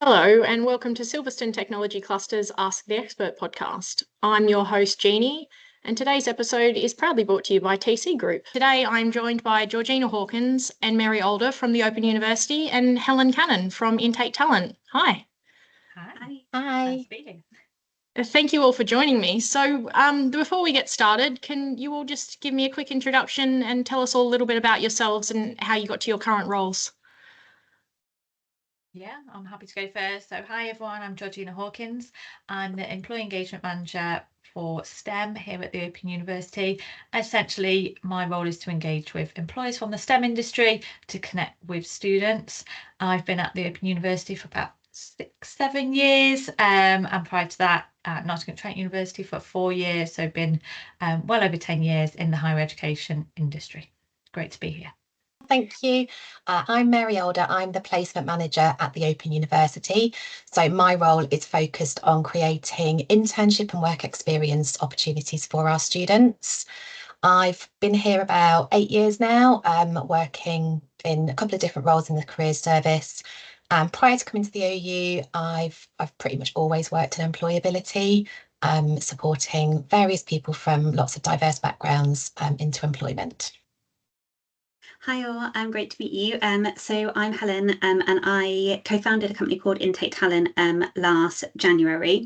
Hello and welcome to Silverstone Technology Cluster's Ask the Expert podcast. I'm your host, Jeannie, and today's episode is proudly brought to you by TC Group. Today I'm joined by Georgina Hawkins and Mary Older from the Open University and Helen Cannon from Intake Talent. Hi. Hi. Hi. Thank you all for joining me. So before we get started, can you all just give me a quick introduction and tell us all a little bit about yourselves and how you got to your current roles? Yeah, I'm happy to go first. So hi everyone, I'm Georgina Hawkins. I'm the Employee Engagement Manager for STEM here at the Open University. Essentially, my role is to engage with employers from the STEM industry to connect with students. I've been at the Open University for about 6-7 years, and prior to that at Nottingham Trent University for 4 years, so been well over 10 years in the higher education industry. Great to be here. Thank you. I'm Mary Older. I'm the placement manager at the Open University. So my role is focused on creating internship and work experience opportunities for our students. I've been here about 8 years now, working in a couple of different roles in the careers service. Prior to coming to the OU, I've pretty much always worked in employability, supporting various people from lots of diverse backgrounds into employment. Hi all, great to meet you. So I'm Helen, and I co-founded a company called Intake Talent last January.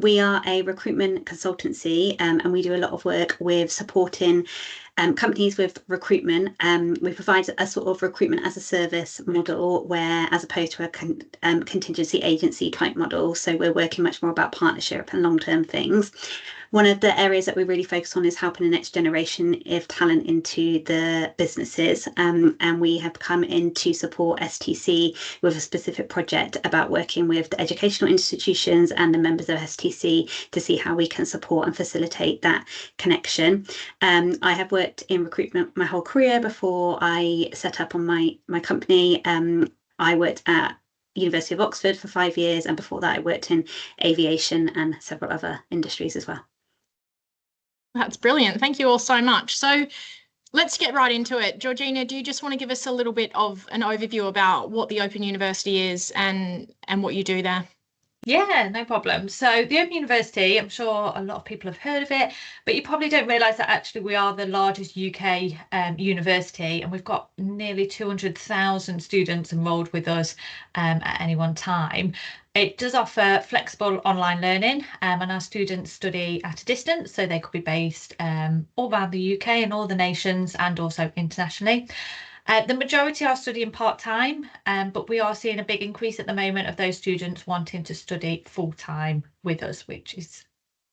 We are a recruitment consultancy, and we do a lot of work with supporting companies with recruitment. We provide a sort of recruitment as a service model, where as opposed to a contingency agency type model. So we're working much more about partnership and long-term things. One of the areas that we really focus on is helping the next generation of talent into the businesses. And we have come in to support STC with a specific project about working with the educational institutions and the members of STC to see how we can support and facilitate that connection. I have worked in recruitment my whole career before I set up on my company. I worked at University of Oxford for 5 years, and before that I worked in aviation and several other industries as well. That's brilliant. Thank you all so much. So let's get right into it. Georgina, do you just want to give us a little bit of an overview about what the Open University is and what you do there? Yeah, no problem. So the Open University, I'm sure a lot of people have heard of it, but you probably don't realise that actually we are the largest UK university, and we've got nearly 200,000 students enrolled with us at any one time. It does offer flexible online learning, and our students study at a distance, so they could be based all around the UK and all the nations, and also internationally. The majority are studying part-time, but we are seeing a big increase at the moment of those students wanting to study full-time with us, which is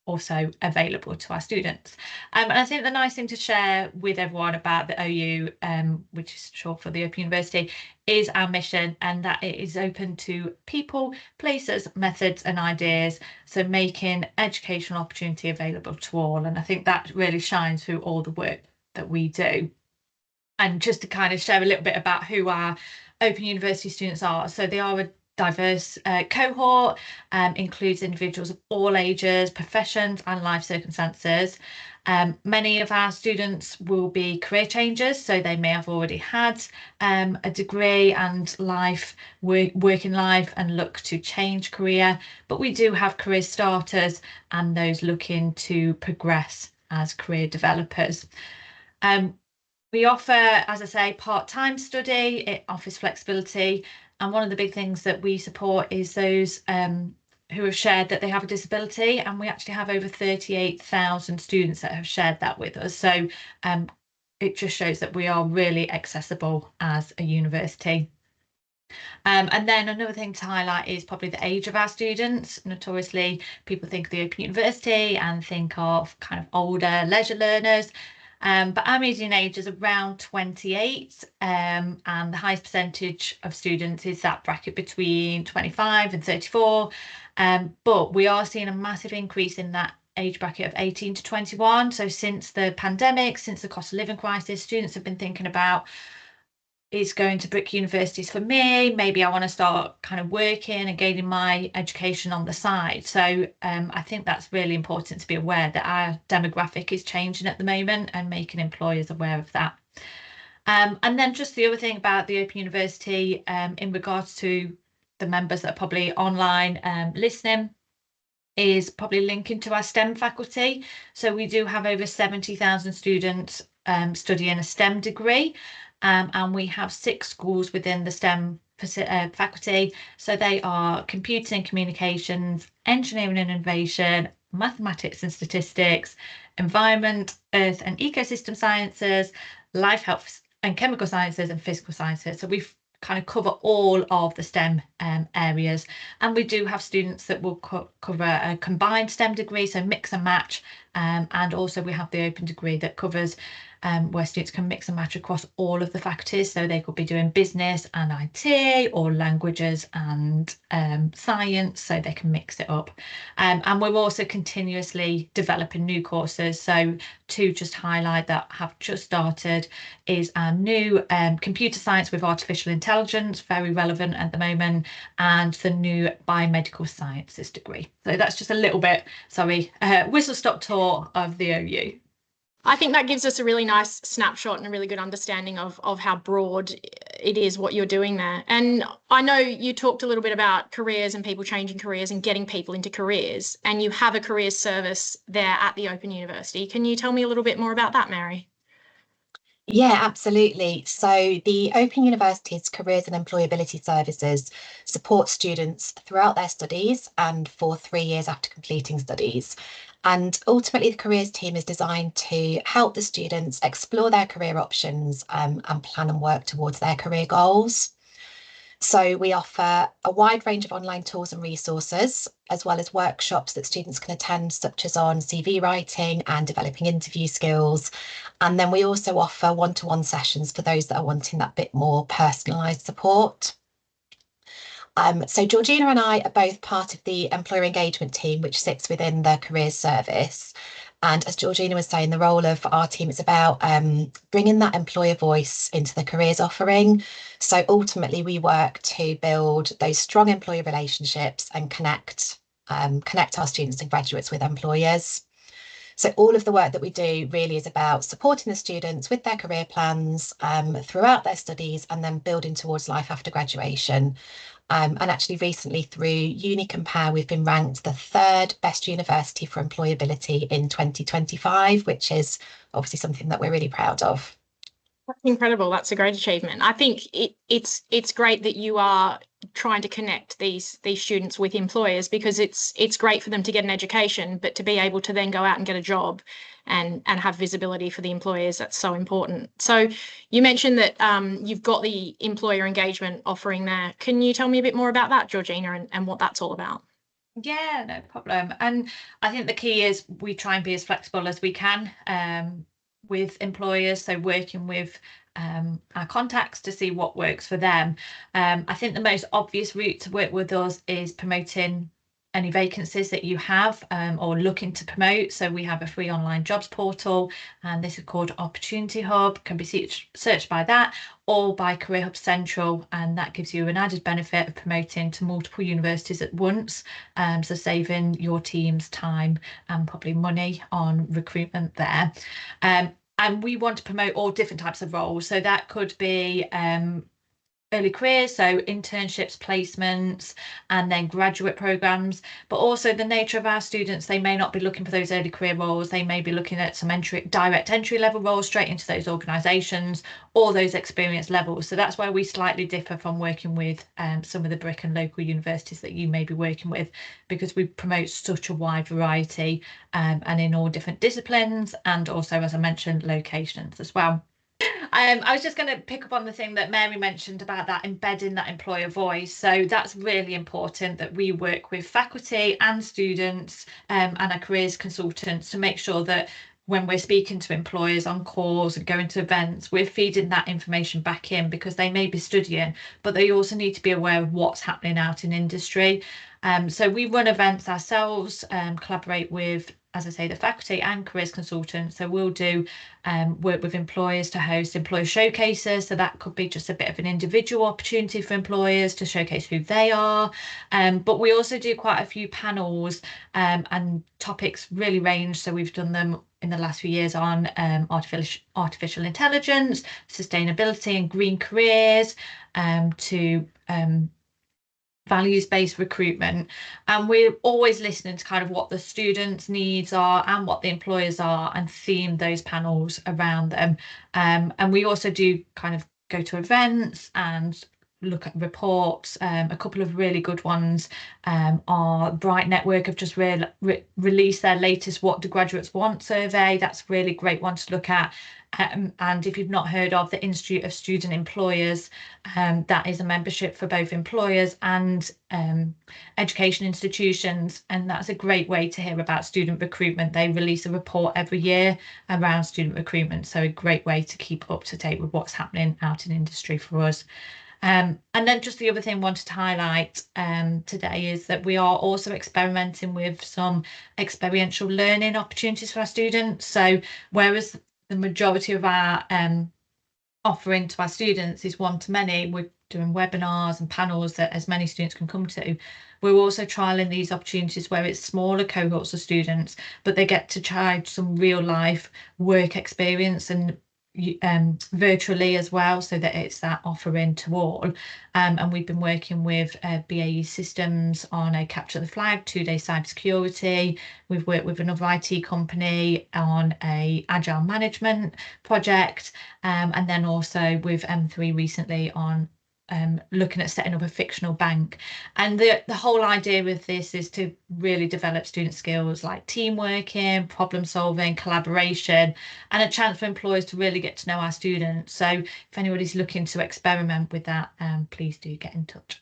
also available to our students. And I think the nice thing to share with everyone about the OU, which is short for the Open University, is our mission, and that it is open to people, places, methods and ideas, so making educational opportunity available to all. And I think that really shines through all the work that we do. And just to kind of share a little bit about who our Open University students are. So they are a diverse cohort, includes individuals of all ages, professions and life circumstances. Many of our students will be career changers, so they may have already had a degree and working life and look to change career, but we do have career starters and those looking to progress as career developers. We offer, as I say, part-time study. It offers flexibility, and one of the big things that we support is those who have shared that they have a disability, and we actually have over 38,000 students that have shared that with us. So it just shows that we are really accessible as a university. And then another thing to highlight is probably the age of our students. Notoriously, people think of the Open University and think of kind of older leisure learners. But our median age is around 28, and the highest percentage of students is that bracket between 25 and 34. But we are seeing a massive increase in that age bracket of 18 to 21. So since the pandemic, since the cost of living crisis, students have been thinking about, is going to brick universities for me? Maybe I want to start kind of working and gaining my education on the side. So I think that's really important to be aware that our demographic is changing at the moment and making employers aware of that. And then just the other thing about the Open University in regards to the members that are probably online listening is probably linking to our STEM faculty. So we do have over 70,000 students studying a STEM degree, and we have 6 schools within the STEM faculty. So they are computing and communications, engineering and innovation, mathematics and statistics, environment, earth and ecosystem sciences, life health and chemical sciences, and physical sciences. So we've kind of cover all of the STEM areas, and we do have students that will cover a combined STEM degree, so mix and match, and also we have the open degree that covers where students can mix and match across all of the faculties, so they could be doing business and IT or languages and science, so they can mix it up. And we're also continuously developing new courses. So to just highlight that have just started is our new computer science with artificial intelligence, very relevant at the moment, and the new biomedical sciences degree. So that's just a little bit, whistle-stop tour of the OU. I think that gives us a really nice snapshot and a really good understanding of how broad it is what you're doing there. And I know you talked a little bit about careers and people changing careers and getting people into careers, and you have a careers service there at the Open University. Can you tell me a little bit more about that, Mary? Yeah, absolutely. So the Open University's Careers and Employability Services support students throughout their studies and for 3 years after completing studies. And ultimately, the careers team is designed to help the students explore their career options and plan and work towards their career goals. So we offer a wide range of online tools and resources, as well as workshops that students can attend, such as on CV writing and developing interview skills. And then we also offer one-to-one sessions for those that are wanting that bit more personalised support. So Georgina and I are both part of the employer engagement team, which sits within the careers service. And as Georgina was saying, the role of our team is about bringing that employer voice into the careers offering. So ultimately, we work to build those strong employer relationships and connect our students and graduates with employers. So all of the work that we do really is about supporting the students with their career plans throughout their studies, and then building towards life after graduation. And actually recently through Uni Compare, we've been ranked the 3rd best university for employability in 2025, which is obviously something that we're really proud of. That's incredible. That's a great achievement. I think it's great that you are trying to connect these students with employers, because it's great for them to get an education, but to be able to then go out and get a job and have visibility for the employers, that's so important. So you mentioned that you've got the employer engagement offering there. Can you tell me a bit more about that, Georgina, and what that's all about? Yeah, no problem. And I think the key is we try and be as flexible as we can with employers, so working with our contacts to see what works for them. I think the most obvious route to work with us is promoting any vacancies that you have or looking to promote. So we have a free online jobs portal, and this is called Opportunity Hub, can be searched by that or by Career Hub Central, and that gives you an added benefit of promoting to multiple universities at once, so saving your team's time and probably money on recruitment there. And we want to promote all different types of roles, so that could be early careers, so internships, placements, and then graduate programs. But also the nature of our students, they may not be looking for those early career roles, they may be looking at some direct entry level roles straight into those organisations, or those experience levels. So that's where we slightly differ from working with some of the brick and local universities that you may be working with, because we promote such a wide variety and in all different disciplines, and also, as I mentioned, locations as well. I was just going to pick up on the thing that Mary mentioned about that embedding that employer voice. So that's really important, that we work with faculty and students and our careers consultants to make sure that when we're speaking to employers on calls and going to events, we're feeding that information back in, because they may be studying, but they also need to be aware of what's happening out in industry. So we run events ourselves, collaborate with, as I say, the faculty and careers consultants. So we'll do work with employers to host employer showcases. So that could be just a bit of an individual opportunity for employers to showcase who they are. But we also do quite a few panels, and topics really range. So we've done them in the last few years on artificial intelligence, sustainability and green careers, to values-based recruitment, and we're always listening to kind of what the students' needs are and what the employers are, and theme those panels around them. And we also do kind of go to events and look at reports. A couple of really good ones are Bright Network have just released their latest What Do Graduates Want survey. That's a really great one to look at. And if you've not heard of the Institute of Student Employers, that is a membership for both employers and education institutions, and that's a great way to hear about student recruitment. They release a report every year around student recruitment, so a great way to keep up to date with what's happening out in industry for us. And then just the other thing I wanted to highlight today is that we are also experimenting with some experiential learning opportunities for our students. So whereas the majority of our offering to our students is one-to-many, we're doing webinars and panels that as many students can come to. We're also trialling these opportunities where it's smaller cohorts of students, but they get to try some real life work experience and virtually as well, so that it's that offering to all. And we've been working with BAE Systems on a Capture the Flag 2-day cybersecurity. We've worked with another IT company on a agile management project, and then also with M3 recently on looking at setting up a fictional bank. And the whole idea with this is to really develop student skills like team working, problem solving, collaboration, and a chance for employers to really get to know our students. So if anybody's looking to experiment with that, please do get in touch.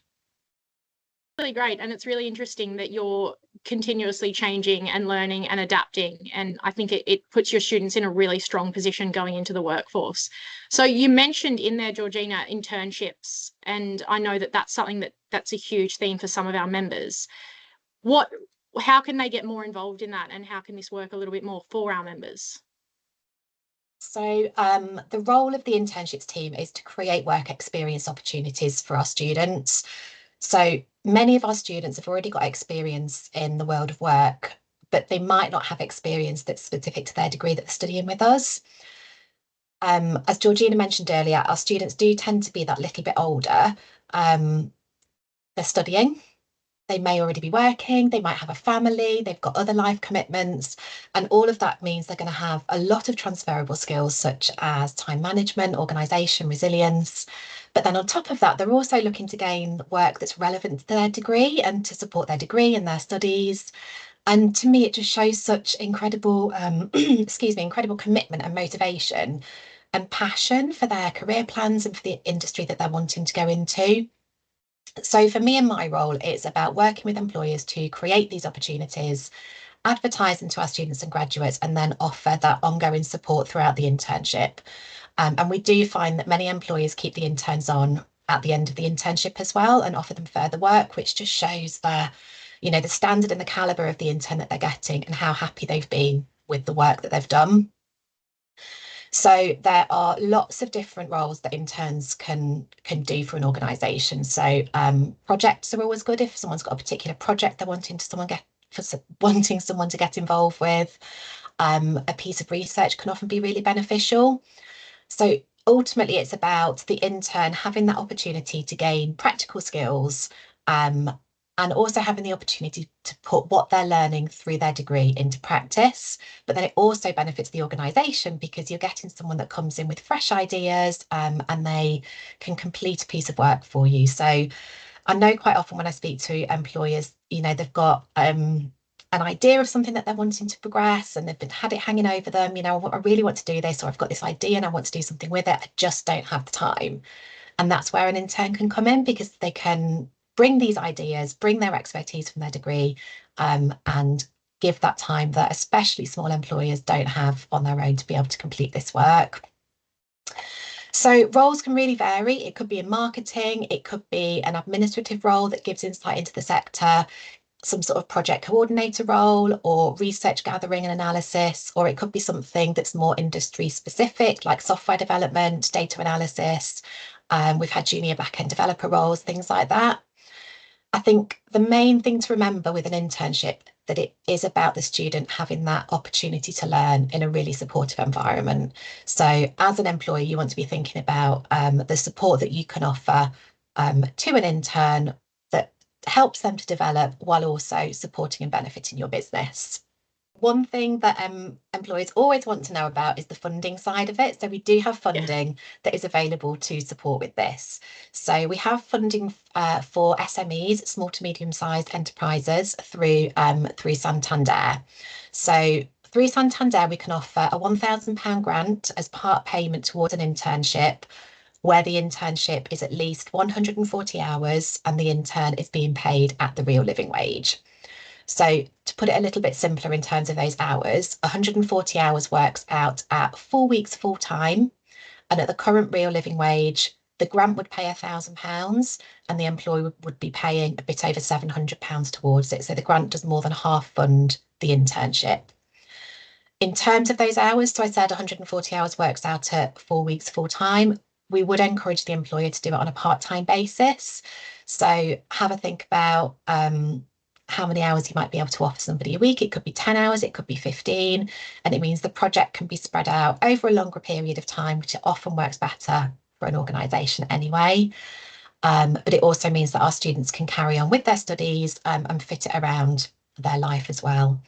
Really great, and it's really interesting that you're continuously changing and learning and adapting, and I think it puts your students in a really strong position going into the workforce. So you mentioned in there, Georgina, internships, and I know that that's something that's a huge theme for some of our members. How can they get more involved in that, and how can this work a little bit more for our members? So the role of the internships team is to create work experience opportunities for our students. So many of our students have already got experience in the world of work, but they might not have experience that's specific to their degree that they're studying with us. As Georgina mentioned earlier, our students do tend to be that little bit older. They're studying. They may already be working, they might have a family, they've got other life commitments, and all of that means they're going to have a lot of transferable skills such as time management, organisation, resilience. But then on top of that, they're also looking to gain work that's relevant to their degree and to support their degree and their studies. And to me, it just shows such incredible, incredible commitment and motivation and passion for their career plans and for the industry that they're wanting to go into. So for me and my role, it's about working with employers to create these opportunities, advertise them to our students and graduates, and then offer that ongoing support throughout the internship. And we do find that many employers keep the interns on at the end of the internship as well and offer them further work, which just shows the standard and the calibre of the intern that they're getting and how happy they've been with the work that they've done. So there are lots of different roles that interns can do for an organisation. So projects are always good if someone's got a particular project they're wanting someone to get involved with. A piece of research can often be really beneficial. So ultimately, it's about the intern having that opportunity to gain practical skills, and also having the opportunity to put what they're learning through their degree into practice. But then it also benefits the organisation because you're getting someone that comes in with fresh ideas, and they can complete a piece of work for you. So I know quite often when I speak to employers, they've got an idea of something that they're wanting to progress and they've had it hanging over them. I really want to do this, or I've got this idea and I want to do something with it. I just don't have the time. And that's where an intern can come in, because they can bring these ideas, bring their expertise from their degree, and give that time that especially small employers don't have on their own to be able to complete this work. So roles can really vary. It could be in marketing, it could be an administrative role that gives insight into the sector, some sort of project coordinator role or research gathering and analysis, or it could be something that's more industry specific, like software development, data analysis. We've had junior back-end developer roles, things like that. I think the main thing to remember with an internship that it is about the student having that opportunity to learn in a really supportive environment. So as an employer, you want to be thinking about the support that you can offer to an intern that helps them to develop while also supporting and benefiting your business. One thing that employers always want to know about is the funding side of it. So we do have funding that is available to support with this. So we have funding for SMEs, small to medium-sized enterprises, through Santander. So through Santander, we can offer a £1,000 grant as part payment towards an internship, where the internship is at least 140 hours and the intern is being paid at the real living wage. So to put it a little bit simpler in terms of those hours, 140 hours works out at 4 weeks full time. And at the current real living wage, the grant would pay £1,000 and the employer would be paying a bit over £700 towards it. So the grant does more than half fund the internship. In terms of those hours, so I said 140 hours works out at 4 weeks full time. We would encourage the employer to do it on a part-time basis. So have a think about how many hours you might be able to offer somebody a week. It could be 10 hours, it could be 15, and it means the project can be spread out over a longer period of time, which often works better for an organisation anyway. But it also means that our students can carry on with their studies and fit it around their life as well.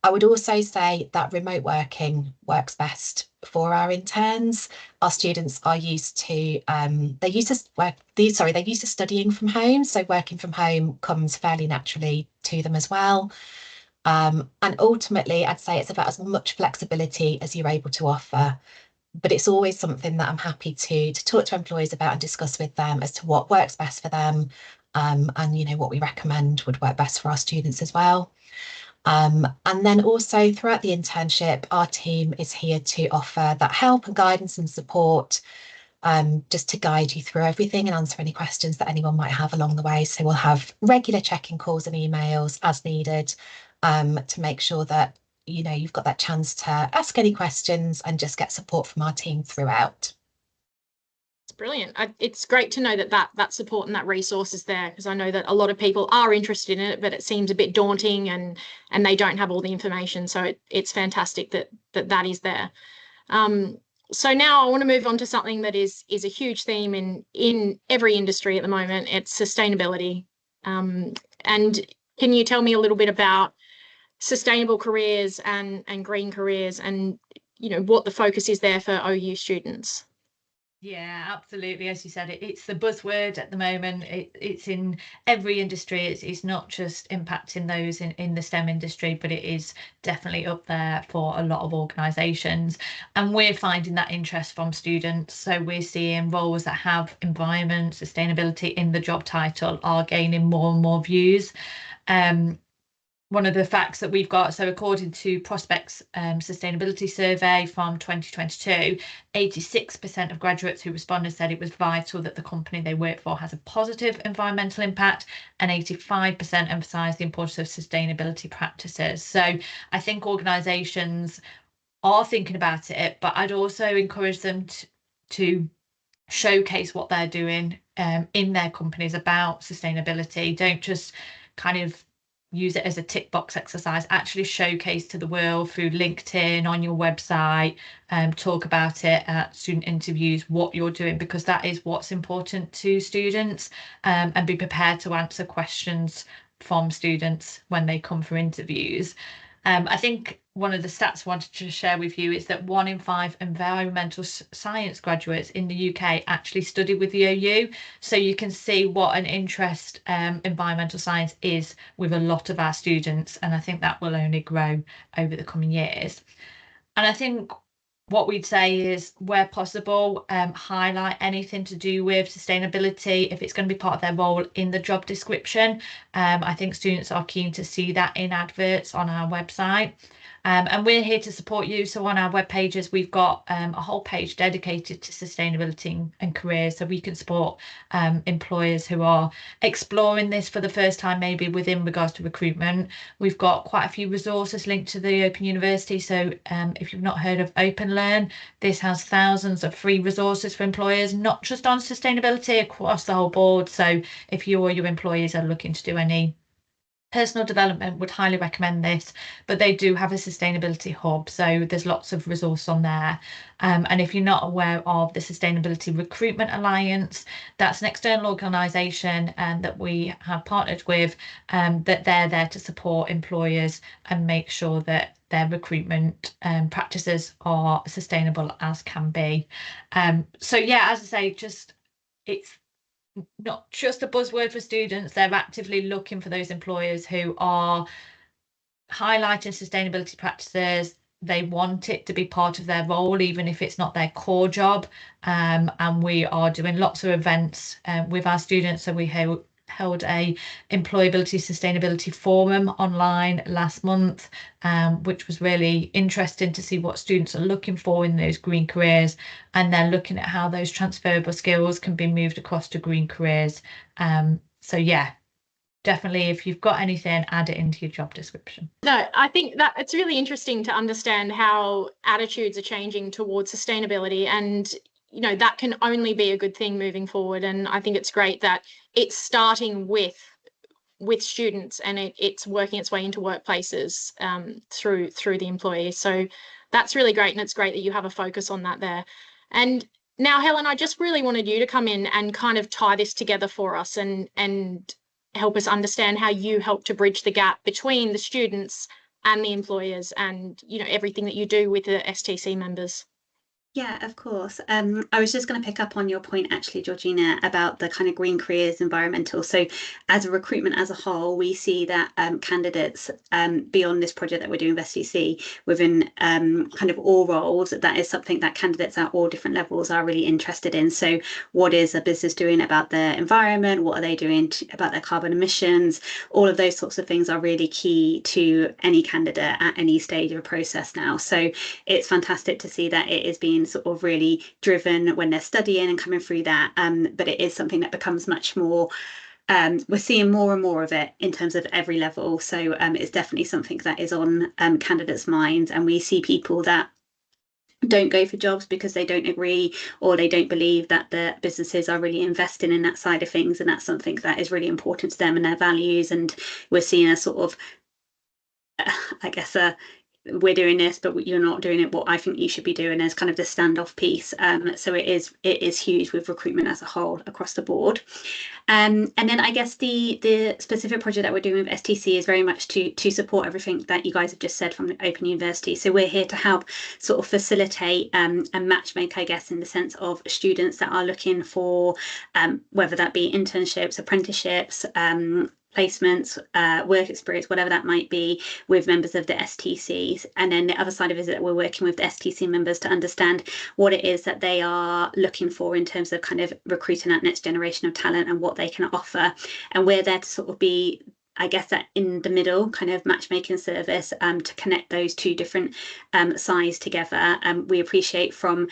I would also say that remote working works best for our interns. Our students are used to they're used to studying from home, so working from home comes fairly naturally to them as well. And ultimately, I'd say it's about as much flexibility as you're able to offer. But it's always something that I'm happy to talk to employers about and discuss with them as to what works best for them, and what we recommend would work best for our students as well. And then also throughout the internship, our team is here to offer that help and guidance and support, just to guide you through everything and answer any questions that anyone might have along the way. So we'll have regular check-in calls and emails as needed, to make sure that you've got that chance to ask any questions and just get support from our team throughout. It's brilliant. It's great to know that support and that resource is there, because I know that a lot of people are interested in it, but it seems a bit daunting and they don't have all the information. So it's fantastic that is there. So now I want to move on to something that is a huge theme in every industry at the moment. It's sustainability. And can you tell me a little bit about sustainable careers and green careers, and what the focus is there for OU students? Yeah, absolutely. As you said, it's the buzzword at the moment. It's in every industry. It's not just impacting those in the STEM industry, but it is definitely up there for a lot of organisations. And we're finding that interest from students. So we're seeing roles that have environment, sustainability in the job title are gaining more and more views. One of the facts that we've got, so according to Prospect's sustainability survey from 2022, 86% of graduates who responded said it was vital that the company they work for has a positive environmental impact, and 85% emphasised the importance of sustainability practices. So I think organisations are thinking about it, but I'd also encourage them to showcase what they're doing in their companies about sustainability. Don't just kind of use it as a tick box exercise. Actually showcase to the world through LinkedIn, on your website, talk about it at student interviews, what you're doing, because that is what's important to students, and be prepared to answer questions from students when they come for interviews. I think one of the stats I wanted to share with you is that 1 in 5 environmental science graduates in the UK actually study with the OU. So you can see what an interest environmental science is with a lot of our students. And I think that will only grow over the coming years. And I think what we'd say is, where possible, highlight anything to do with sustainability if it's going to be part of their role in the job description. I think students are keen to see that in adverts on our website. And we're here to support you. So on our web pages, we've got a whole page dedicated to sustainability and careers, so we can support employers who are exploring this for the first time, maybe within regards to recruitment. We've got quite a few resources linked to the Open University. So if you've not heard of Open Learn, this has thousands of free resources for employers, not just on sustainability, across the whole board. So if you or your employees are looking to do any personal development, would highly recommend this, but they do have a sustainability hub, so there's lots of resource on there. And if you're not aware of the Sustainability Recruitment Alliance, that's an external organisation that we have partnered with, that they're there to support employers and make sure that their recruitment practices are sustainable as can be. So yeah, as I say, it's not just a buzzword for students. They're actively looking for those employers who are highlighting sustainability practices. They want it to be part of their role, even if it's not their core job. And we are doing lots of events with our students. So we held a employability sustainability forum online last month, which was really interesting to see what students are looking for in those green careers, and then looking at how those transferable skills can be moved across to green careers. So yeah, definitely, if you've got anything, add it into your job description. No, I think that it's really interesting to understand how attitudes are changing towards sustainability, and that can only be a good thing moving forward. And I think it's great that it's starting with students, and it's working its way into workplaces through the employees. So that's really great, and it's great that you have a focus on that there. And now, Helen, I just really wanted you to come in and kind of tie this together for us and help us understand how you help to bridge the gap between the students and the employers, and everything that you do with the STC members. Yeah, of course. I was just going to pick up on your point, actually, Georgina, about the kind of green careers, environmental. So as a recruitment as a whole, we see that candidates beyond this project that we're doing with STC, within kind of all roles, that is something that candidates at all different levels are really interested in. So what is a business doing about their environment? What are they doing about their carbon emissions? All of those sorts of things are really key to any candidate at any stage of a process now. So it's fantastic to see that it is being sort of really driven when they're studying and coming through that, but it is something that becomes much more, we're seeing more and more of it in terms of every level. So it's definitely something that is on candidates' minds, and we see people that don't go for jobs because they don't agree or they don't believe that the businesses are really investing in that side of things, and that's something that is really important to them and their values. And we're seeing a sort of, I guess, we're doing this, but you're not doing it what I think you should be doing, as kind of the standoff piece. So it is huge with recruitment as a whole across the board. And then I guess the specific project that we're doing with STC is very much to support everything that you guys have just said from the Open University. So we're here to help sort of facilitate and matchmake, I guess, in the sense of students that are looking for whether that be internships, apprenticeships, placements, work experience, whatever that might be, with members of the STCs. And then the other side of it is that we're working with the STC members to understand what it is that they are looking for in terms of kind of recruiting that next generation of talent and what they can offer. And we're there to sort of be, I guess, that in the middle kind of matchmaking service to connect those two different sides together. We appreciate from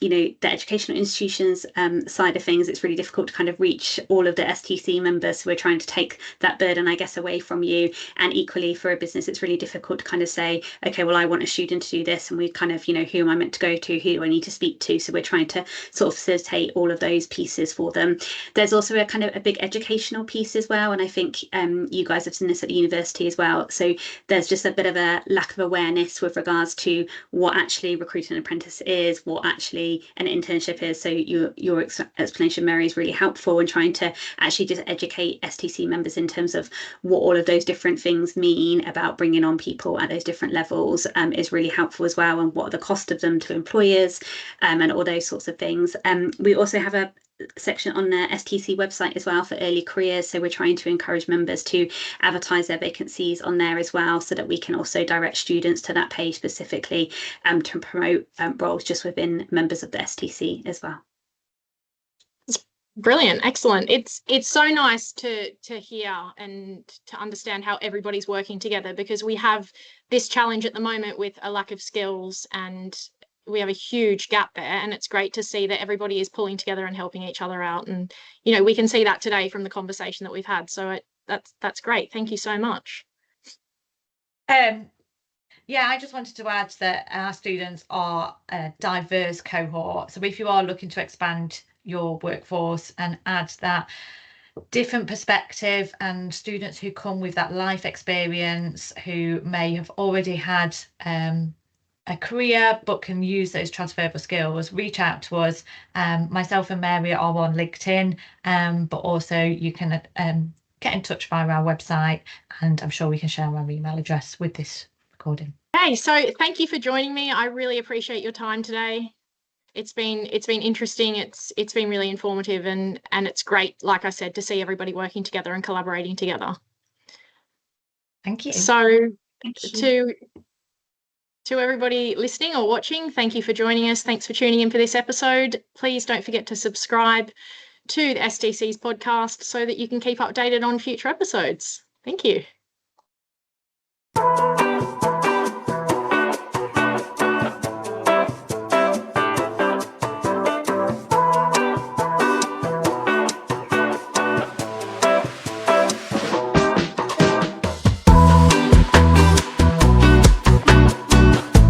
the educational institutions side of things, it's really difficult to kind of reach all of the STC members. So we're trying to take that burden, I guess, away from you. And equally for a business, it's really difficult to kind of say, okay, well, I want a student to do this, and we kind of, who am I meant to go to? Who do I need to speak to? So we're trying to sort of facilitate all of those pieces for them. There's also a kind of a big educational piece as well. And I think you guys have seen this at the university as well. So there's just a bit of a lack of awareness with regards to what actually recruiting an apprentice is, what actually an internship is. So your explanation, Mary, is really helpful in trying to actually just educate STC members in terms of what all of those different things mean about bringing on people at those different levels, is really helpful as well, and what are the cost of them to employers, and all those sorts of things. We also have a section on the STC website as well for early careers, so we're trying to encourage members to advertise their vacancies on there as well, so that we can also direct students to that page specifically to promote roles just within members of the STC as well. Brilliant, excellent. It's so nice to hear and to understand how everybody's working together, because we have this challenge at the moment with a lack of skills, and we have a huge gap there, and it's great to see that everybody is pulling together and helping each other out. And we can see that today from the conversation that we've had. So that's great. Thank you so much. Yeah, I just wanted to add that our students are a diverse cohort. So if you are looking to expand your workforce and add that different perspective, and students who come with that life experience, who may have already had a career but can use those transferable skills, reach out to us. Myself and Mary are on LinkedIn, but also you can get in touch via our website, and I'm sure we can share our email address with this recording. Hey, so thank you for joining me. I really appreciate your time today. It's been interesting. It's been really informative, and it's great, like I said, to see everybody working together and collaborating together. Thank you. So Thank you. to everybody listening or watching, thank you for joining us. Thanks for tuning in for this episode. Please don't forget to subscribe to the STC's podcast so that you can keep updated on future episodes. Thank you.